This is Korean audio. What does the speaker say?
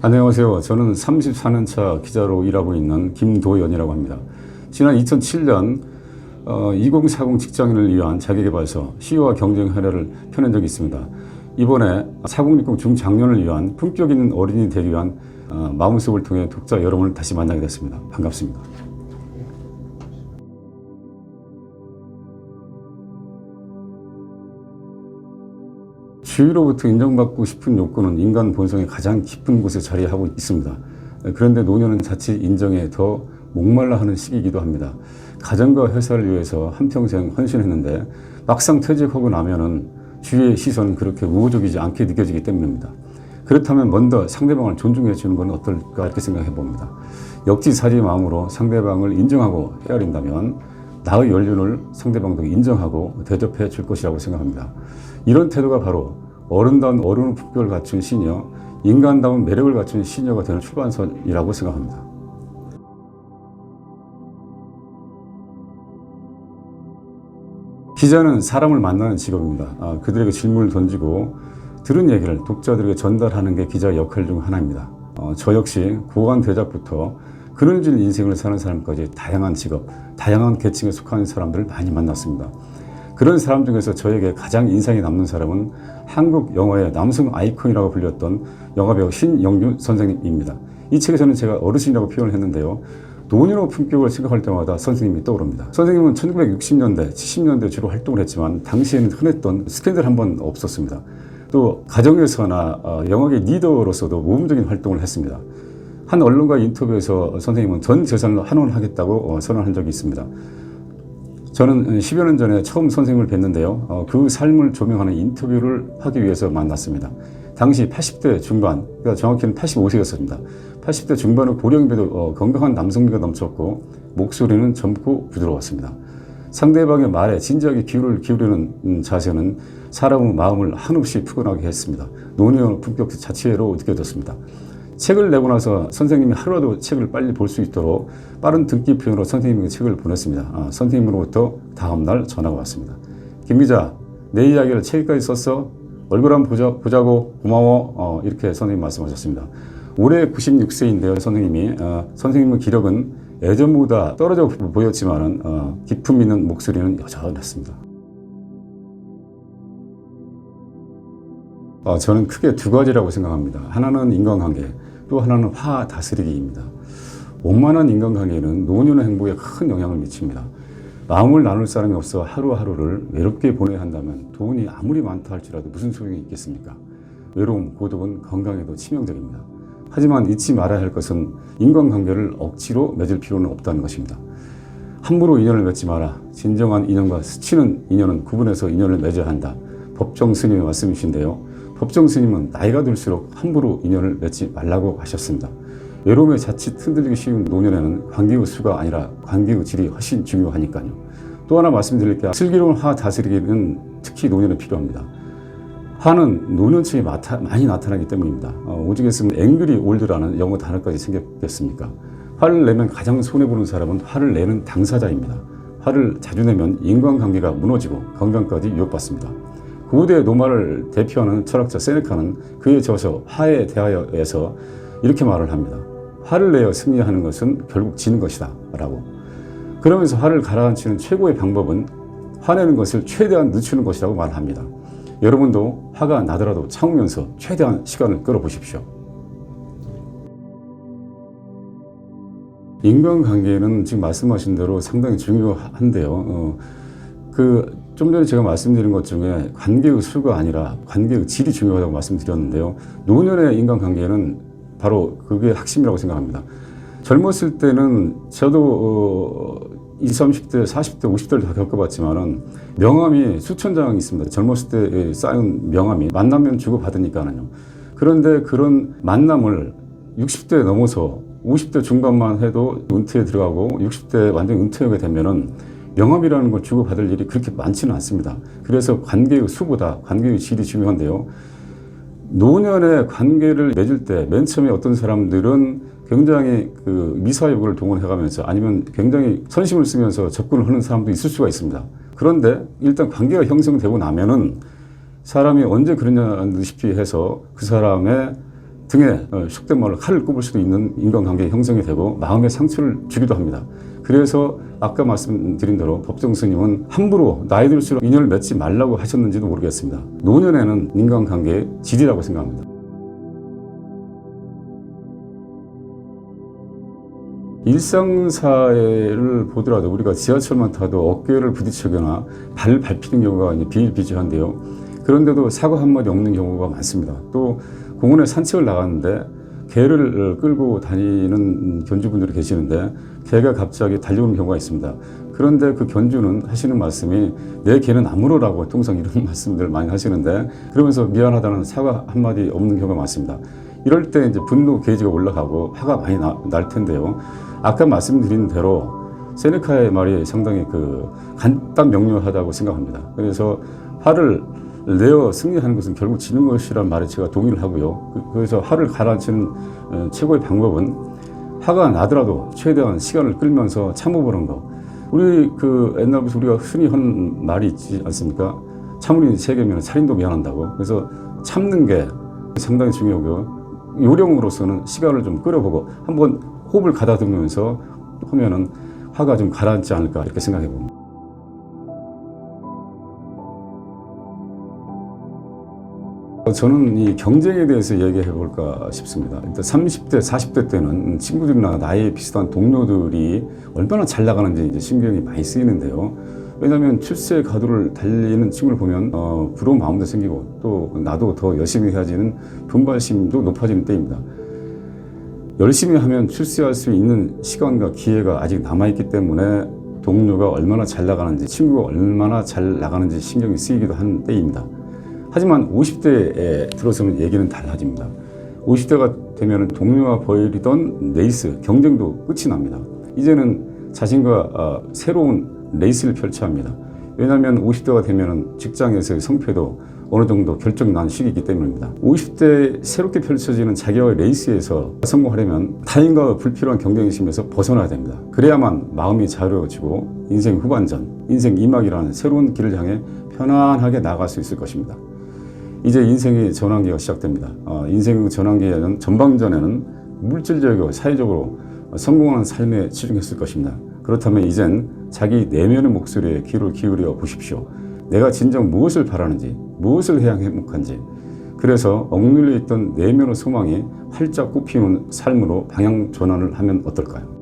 안녕하세요. 저는 34년차 기자로 일하고 있는 김도연이라고 합니다. 지난 2007년 2040 직장인을 위한 자기계발서 시효와 경쟁하려를 펴낸 적이 있습니다. 이번에 4060 중장년을 위한 품격 있는 어린이 되기 위한 마음속을 통해 독자 여러분을 다시 만나게 됐습니다. 반갑습니다. 주위로부터 인정받고 싶은 욕구는 인간 본성의 가장 깊은 곳에 자리하고 있습니다. 그런데 노년은 자칫 인정에 더 목말라 하는 시기이기도 합니다. 가정과 회사를 위해서 한평생 헌신했는데 막상 퇴직하고 나면은 주위의 시선은 그렇게 우호적이지 않게 느껴지기 때문입니다. 그렇다면 먼저 상대방을 존중해 주는 건 어떨까 이렇게 생각해 봅니다. 역지사지 마음으로 상대방을 인정하고 헤아린다면 나의 연륜을 상대방도 인정하고 대접해 줄 것이라고 생각합니다. 이런 태도가 바로 어른다운 어른의 품격을 갖춘 시니어, 인간다운 매력을 갖춘 시니어가 되는 출발선이라고 생각합니다. 기자는 사람을 만나는 직업입니다. 그들에게 질문을 던지고 들은 얘기를 독자들에게 전달하는 게 기자의 역할 중 하나입니다. 저 역시 고관 대작부터 그늘진 인생을 사는 사람까지 다양한 직업, 다양한 계층에 속한 사람들을 많이 만났습니다. 그런 사람 중에서 저에게 가장 인상이 남는 사람은 한국 영화의 남성 아이콘이라고 불렸던 영화배우 신영준 선생님입니다. 이 책에서는 제가 어르신이라고 표현을 했는데요. 노년의 품격을 생각할 때마다 선생님이 떠오릅니다. 선생님은 1960년대, 70년대 주로 활동을 했지만 당시에는 흔했던 스캔들 한 번 없었습니다. 또 가정에서나 영화계 리더로서도 모범적인 활동을 했습니다. 한 언론과 인터뷰에서 선생님은 전 재산을 환원하겠다고 선언한 적이 있습니다. 저는 10여 년 전에 처음 선생님을 뵀는데요. 그 삶을 조명하는 인터뷰를 하기 위해서 만났습니다. 당시 80대 중반, 그러니까 정확히는 85세였습니다. 80대 중반의 고령임에도 건강한 남성미가 넘쳤고 목소리는 젊고 부드러웠습니다. 상대방의 말에 진지하게 귀를 기울이는 자세는 사람의 마음을 한없이 푸근하게 했습니다. 노년의 품격 자체로 느껴졌습니다. 책을 내고 나서 선생님이 하루라도 책을 빨리 볼 수 있도록 빠른 등기 표현으로 선생님에게 책을 보냈습니다. 선생님으로부터 다음날 전화가 왔습니다. 김 기자, 내 이야기를 책까지 썼어? 얼굴 한번 보자고 고마워. 이렇게 선생님 말씀하셨습니다. 올해 96세인데요. 선생님의 기력은 예전보다 떨어져 보였지만 기품 있는 목소리는 여전했습니다. 저는 크게 두 가지라고 생각합니다. 하나는 인간관계, 또 하나는 화 다스리기입니다. 원만한 인간관계는 노년의 행복에 큰 영향을 미칩니다. 마음을 나눌 사람이 없어 하루하루를 외롭게 보내야 한다면 돈이 아무리 많다 할지라도 무슨 소용이 있겠습니까? 외로움, 고독은 건강에도 치명적입니다. 하지만 잊지 말아야 할 것은 인간관계를 억지로 맺을 필요는 없다는 것입니다. 함부로 인연을 맺지 마라. 진정한 인연과 스치는 인연은 구분해서 인연을 맺어야 한다. 법정 스님의 말씀이신데요. 법정 스님은 나이가 들수록 함부로 인연을 맺지 말라고 하셨습니다. 외로움에 자칫 흔들리기 쉬운 노년에는 관계의 수가 아니라 관계의 질이 훨씬 중요하니까요. 또 하나 말씀드릴게요. 슬기로운 화 다스리기는 특히 노년에 필요합니다. 화는 노년층에 많이 나타나기 때문입니다. 오죽 했으면 앵그리 올드라는 영어 단어까지 생겼겠습니까? 화를 내면 가장 손해보는 사람은 화를 내는 당사자입니다. 화를 자주 내면 인간관계가 무너지고 건강까지 위협받습니다. 고대 로마를 대표하는 철학자 세네카는 그의 저서 화에 대하여에서 이렇게 말을 합니다. 화를 내어 승리하는 것은 결국 지는 것이다 라고. 그러면서 화를 가라앉히는 최고의 방법은 화내는 것을 최대한 늦추는 것이라고 말합니다. 여러분도 화가 나더라도 참으면서 최대한 시간을 끌어보십시오. 인간관계는 지금 말씀하신 대로 상당히 중요한데요. 좀 전에 제가 말씀드린 것 중에 관계의 수가 아니라 관계의 질이 중요하다고 말씀드렸는데요. 노년의 인간관계는 바로 그게 핵심이라고 생각합니다. 젊었을 때는 저도 20, 30대, 40대, 50대를 다 겪어봤지만은 명함이 수천 장 있습니다. 젊었을 때 쌓인 명함이 만나면 주고받으니까는요. 그런데 그런 만남을 60대 넘어서 50대 중반만 해도 은퇴에 들어가고 60대 완전히 은퇴하게 되면은 명함이라는 걸 주고받을 일이 그렇게 많지는 않습니다. 그래서 관계의 수보다 관계의 질이 중요한데요. 노년의 관계를 맺을 때 맨 처음에 어떤 사람들은 굉장히 미사여구를 동원해가면서 아니면 굉장히 선심을 쓰면서 접근을 하는 사람도 있을 수가 있습니다. 그런데 일단 관계가 형성되고 나면은 사람이 언제 그러냐듯이 해서 그 사람의 등에 속된 말로 칼을 꼽을 수도 있는 인간관계 형성이 되고 마음의 상처를 주기도 합니다. 그래서 아까 말씀드린 대로 법정 스님은 함부로 나이 들수록 인연을 맺지 말라고 하셨는지도 모르겠습니다. 노년에는 인간관계의 질이라고 생각합니다. 일상사회를 보더라도 우리가 지하철만 타도 어깨를 부딪히거나 발을 밟히는 경우가 비일비재한데요. 그런데도 사과 한마디 없는 경우가 많습니다. 또 공원에 산책을 나갔는데 개를 끌고 다니는 견주분들이 계시는데 개가 갑자기 달려오는 경우가 있습니다. 그런데 그 견주는 하시는 말씀이 내 개는 아무로라고 통상 이런 말씀들 많이 하시는데 그러면서 미안하다는 사과 한마디 없는 경우가 많습니다. 이럴 때 이제 분노 게이지가 올라가고 화가 많이 날 텐데요. 아까 말씀드린 대로 세네카의 말이 상당히 간단 명료하다고 생각합니다. 그래서 화를 내어 승리하는 것은 결국 지는 것이란 말에 제가 동의를 하고요. 그래서 화를 가라앉히는 최고의 방법은 화가 나더라도 최대한 시간을 끌면서 참아보는 거. 우리 옛날부터 우리가 흔히 하는 말이 있지 않습니까? 참으니 세계면 살인도 미안한다고. 그래서 참는 게 상당히 중요하고요. 요령으로서는 시간을 좀 끌어보고 한번 호흡을 가다듬으면서 하면은 화가 좀 가라앉지 않을까 이렇게 생각해 봅니다. 저는 이 경쟁에 대해서 얘기해 볼까 싶습니다. 일단 30대, 40대 때는 친구들이나 나이 비슷한 동료들이 얼마나 잘 나가는지 이제 신경이 많이 쓰이는데요. 왜냐하면 출세 가도를 달리는 친구를 보면 부러운 마음도 생기고 또 나도 더 열심히 해야지는 분발심도 높아지는 때입니다. 열심히 하면 출세할 수 있는 시간과 기회가 아직 남아있기 때문에 동료가 얼마나 잘 나가는지 친구가 얼마나 잘 나가는지 신경이 쓰이기도 한 때입니다. 하지만 50대에 들어서는 얘기는 달라집니다. 50대가 되면 동료와 벌이던 레이스, 경쟁도 끝이 납니다. 이제는 자신과 새로운 레이스를 펼쳐야 합니다. 왜냐하면 50대가 되면 직장에서의 성패도 어느 정도 결정난 시기이기 때문입니다. 50대 새롭게 펼쳐지는 자기와의 레이스에서 성공하려면 타인과 불필요한 경쟁심에서 벗어나야 됩니다. 그래야만 마음이 자유로워지고 인생 후반전, 인생 2막이라는 새로운 길을 향해 편안하게 나아갈 수 있을 것입니다. 이제 인생의 전환기가 시작됩니다. 인생의 전환기에는 전방전에는 물질적이고 사회적으로 성공하는 삶에 치중했을 것입니다. 그렇다면 이젠 자기 내면의 목소리에 귀를 기울여 보십시오. 내가 진정 무엇을 바라는지, 무엇을 해야 행복한지. 그래서 억눌려 있던 내면의 소망이 활짝 꽃피우는 삶으로 방향 전환을 하면 어떨까요?